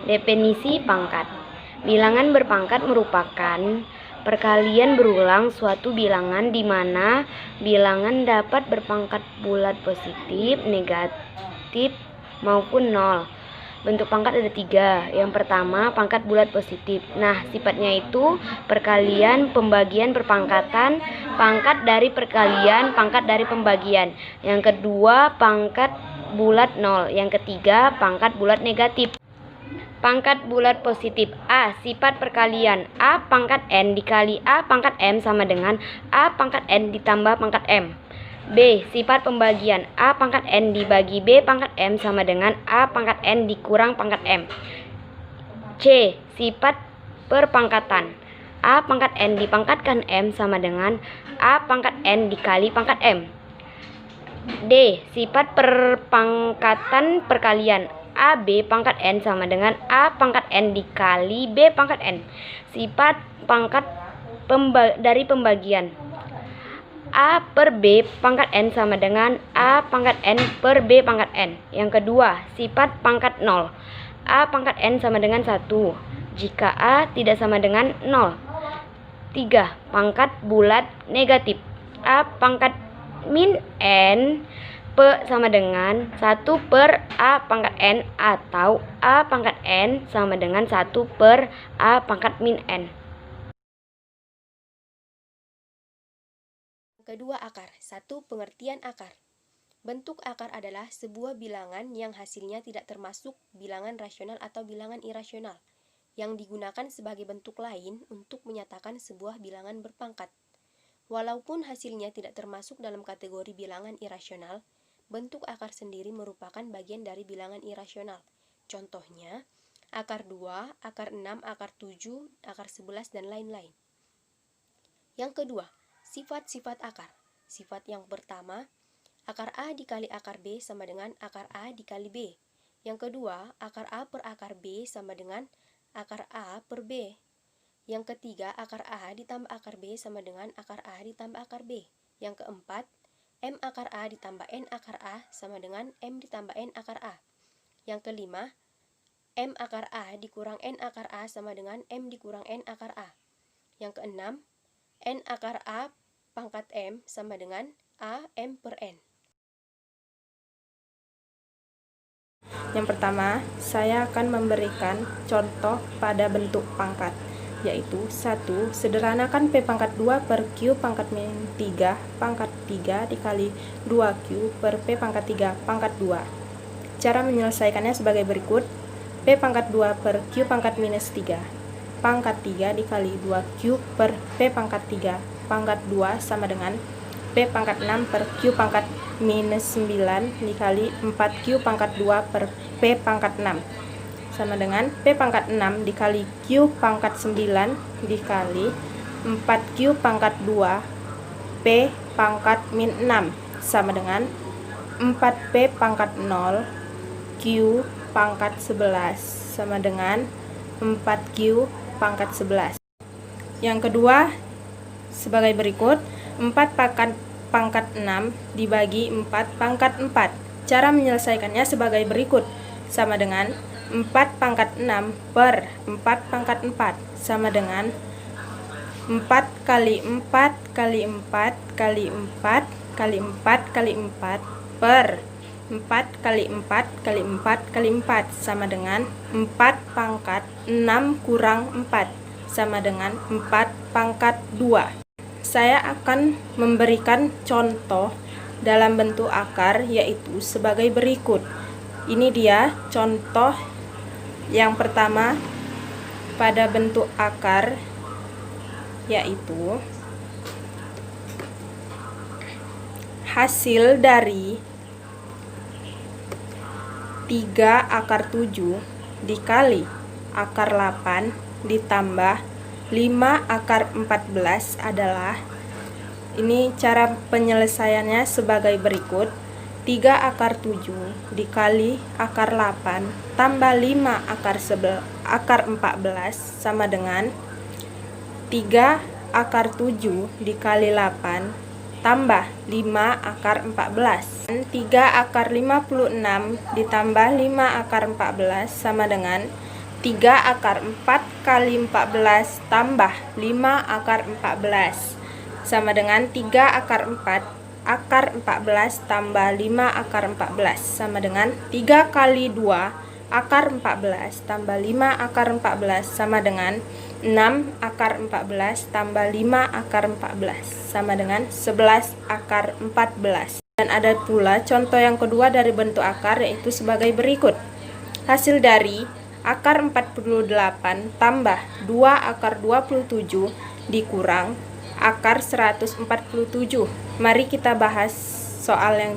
Definisi pangkat. Bilangan berpangkat merupakan perkalian berulang suatu bilangan di mana bilangan dapat berpangkat bulat positif, negatif, maupun nol. Bentuk pangkat ada 3. Yang pertama, pangkat bulat positif. Nah, sifatnya itu perkalian, pembagian, perpangkatan, pangkat dari perkalian, pangkat dari pembagian. Yang kedua, pangkat bulat nol. Yang ketiga, pangkat bulat negatif. Pangkat bulat positif. A. Sifat perkalian. A pangkat N dikali A pangkat M sama dengan A pangkat N ditambah pangkat M. B. Sifat pembagian. A pangkat N dibagi B pangkat M sama dengan A pangkat N dikurang pangkat M. C. Sifat perpangkatan. A pangkat N dipangkatkan M sama dengan A pangkat N dikali pangkat M. D. Sifat perpangkatan perkalian. A B pangkat N sama dengan A pangkat N dikali B pangkat N. Sifat pangkat dari pembagian. A per B pangkat N sama dengan A pangkat N per B pangkat N. Yang kedua, sifat pangkat 0. A pangkat N sama dengan 1 jika A tidak sama dengan 0. 3. Pangkat bulat negatif. A pangkat min N P sama dengan 1 per A pangkat N atau A pangkat N sama dengan 1 per A pangkat min N. Kedua, akar. 1. Pengertian akar. Bentuk akar adalah sebuah bilangan yang hasilnya tidak termasuk bilangan rasional atau bilangan irasional, yang digunakan sebagai bentuk lain untuk menyatakan sebuah bilangan berpangkat. Walaupun hasilnya tidak termasuk dalam kategori bilangan irasional, bentuk akar sendiri merupakan bagian dari bilangan irasional. Contohnya, akar 2, akar 6, akar 7, akar 11, dan lain-lain. Yang kedua, sifat-sifat akar. Sifat yang pertama, akar A dikali akar B sama dengan akar A dikali B. Yang kedua, akar A per akar B sama dengan akar A per B. Yang ketiga, akar A ditambah akar B sama dengan akar A ditambah akar B. Yang keempat, M akar A ditambah N akar A sama dengan M ditambah N akar A. Yang kelima, M akar A dikurang N akar A sama dengan M dikurang N akar A. Yang keenam, N akar A pangkat M sama dengan A M per N. Yang pertama, saya akan memberikan contoh pada bentuk pangkat, yaitu 1. Sederhanakan P pangkat 2 per Q pangkat min 3 pangkat 3 dikali 2Q per P pangkat 3 pangkat 2. Cara menyelesaikannya sebagai berikut. P pangkat 2 per Q pangkat minus 3 pangkat 3 dikali 2Q per P pangkat 3 pangkat 2 sama dengan P pangkat 6 per Q pangkat minus 9 dikali 4Q pangkat 2 per P pangkat 6 sama dengan P pangkat 6 dikali Q pangkat 9 dikali 4Q pangkat 2 P pangkat min 6 sama dengan 4P pangkat 0 Q pangkat 11 sama dengan 4Q pangkat 11. Yang kedua sebagai berikut. 4 pangkat 6 dibagi 4 pangkat 4. Cara menyelesaikannya sebagai berikut. Sama dengan 4 pangkat 6 per 4 pangkat 4 sama dengan 4 kali 4 kali 4 kali 4 kali 4 kali 4 per 4 kali 4 kali 4 kali 4 sama dengan 4 pangkat 6 kurang 4 sama dengan 4 pangkat 2. Saya akan memberikan contoh dalam bentuk akar, yaitu sebagai berikut. Ini dia contoh yang pertama pada bentuk akar, yaitu hasil dari 3 akar 7 dikali akar 8 ditambah 5 akar 14 adalah, ini cara penyelesaiannya sebagai berikut. 3 akar 7 dikali akar 8 tambah 5 akar 14 sama dengan 3 akar 7 dikali 8 tambah 5 akar 14. 3 akar 56 ditambah 5 akar 14 sama dengan 3 akar 4 kali 14 tambah 5 akar 14 sama dengan 3 akar 4 akar 14 tambah 5 akar 14 sama dengan 3 kali 2 akar 14 tambah 5 akar 14 sama dengan 6 akar 14 tambah 5 akar 14 sama dengan 11 akar 14. Dan ada pula contoh yang kedua dari bentuk akar, yaitu sebagai berikut. Hasil dari akar 48 tambah 2 akar 27 dikurang akar 147. Mari kita bahas soal yang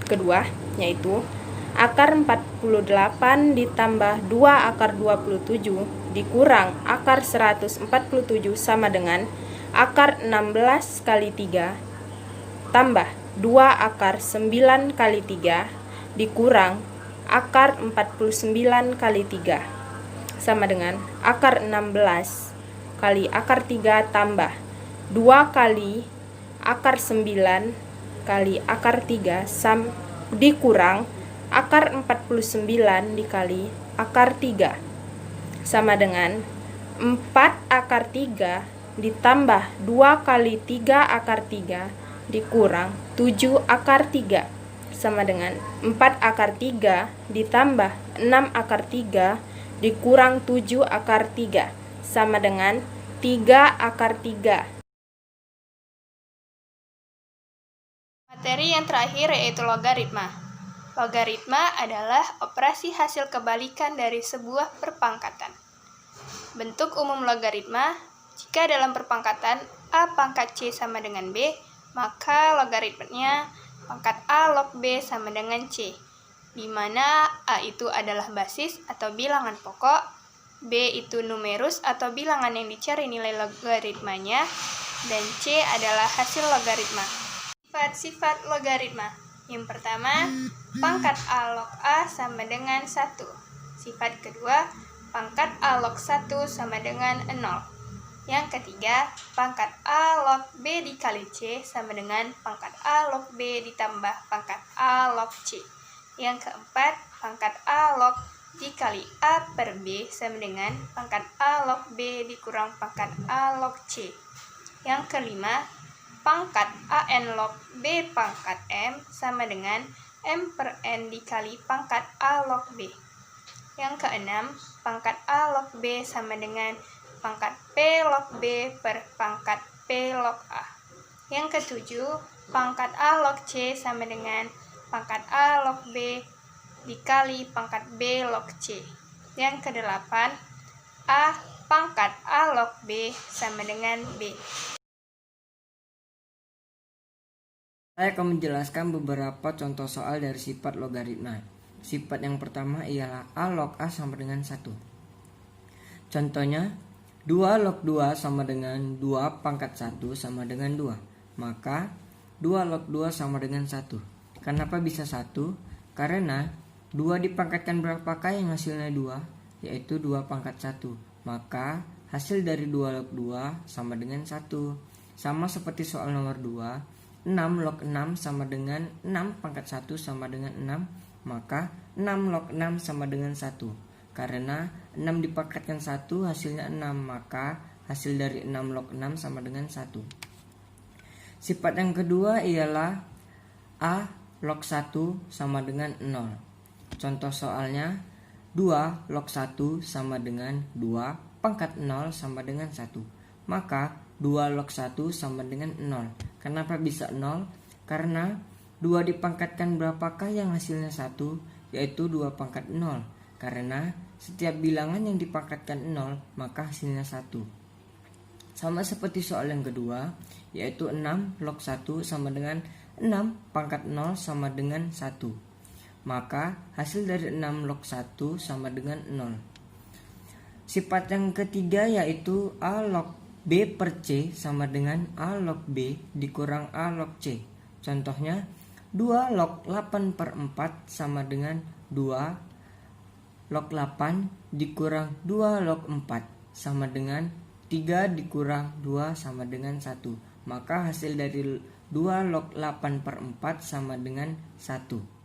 kedua, yaitu akar 48 ditambah 2 akar 27 dikurang akar 147 sama dengan akar 16 kali 3 tambah 2 akar 9 kali 3 dikurang akar 49 kali 3 sama dengan akar 16 kali akar 3 tambah 2 kali akar 9 kali akar 3 dikurang akar 49 dikali akar 3 sama dengan 4 akar 3 ditambah 2 kali 3 akar 3 dikurang 7 akar 3 sama dengan 4 akar 3 ditambah 6 akar 3 dikurang 7 akar 3 sama dengan 3 akar 3. Materi yang terakhir yaitu logaritma. Logaritma adalah operasi hasil kebalikan dari sebuah perpangkatan. Bentuk umum logaritma, jika dalam perpangkatan A pangkat C sama dengan B, maka logaritmanya pangkat A log B sama dengan C, di mana A itu adalah basis atau bilangan pokok, B itu numerus atau bilangan yang dicari nilai logaritmanya, dan C adalah hasil logaritma. Sifat-sifat logaritma. Yang pertama, pangkat A log A sama dengan 1. Sifat kedua, pangkat A log 1 sama dengan 0. Yang ketiga, pangkat A log B dikali C sama dengan pangkat A log B ditambah pangkat A log C. Yang keempat, pangkat A log dikali A per B sama dengan pangkat A log B dikurang pangkat A log C. Yang kelima, pangkat AN log B pangkat M sama dengan M per N dikali pangkat A log B. Yang keenam, pangkat A log B sama dengan pangkat P log B per pangkat P log A. Yang ketujuh, pangkat A log C sama dengan pangkat A log B dikali pangkat B log C. Yang kedelapan, A pangkat A log B sama dengan B. Saya akan menjelaskan beberapa contoh soal dari sifat logaritma. Sifat yang pertama ialah A log A sama dengan 1. Contohnya, 2 log 2 sama dengan 2 pangkat 1 sama dengan 2. Maka, 2 log 2 sama dengan 1. Kenapa bisa 1? Karena 2 dipangkatkan berapakah yang hasilnya 2? Yaitu 2 pangkat 1. Maka, hasil dari 2 log 2 sama dengan 1. Sama seperti soal nomor 2. 6 log 6 sama dengan 6 pangkat 1 sama dengan 6, maka 6 log 6 sama dengan 1. Karena 6 dipangkatkan 1 hasilnya 6, maka hasil dari 6 log 6 sama dengan 1. Sifat yang kedua ialah A log 1 sama dengan 0. Contoh soalnya 2 log 1 sama dengan 2 pangkat 0 sama dengan 1. Maka 2 log 1 sama dengan 0. Kenapa bisa 0? Karena 2 dipangkatkan berapakah yang hasilnya 1? Yaitu 2 pangkat 0. Karena setiap bilangan yang dipangkatkan 0, maka hasilnya 1. Sama seperti soal yang kedua, yaitu 6 log 1 sama dengan 6 pangkat 0 sama dengan 1. Maka hasil dari 6 log 1 sama dengan 0. Sifat yang ketiga yaitu A log B per C sama dengan A log B dikurang A log C. Contohnya 2 log 8 per 4 sama dengan 2 log 8 dikurang 2 log 4 sama dengan 3 dikurang 2 sama dengan 1. Maka hasil dari 2 log 8 per 4 sama dengan 1.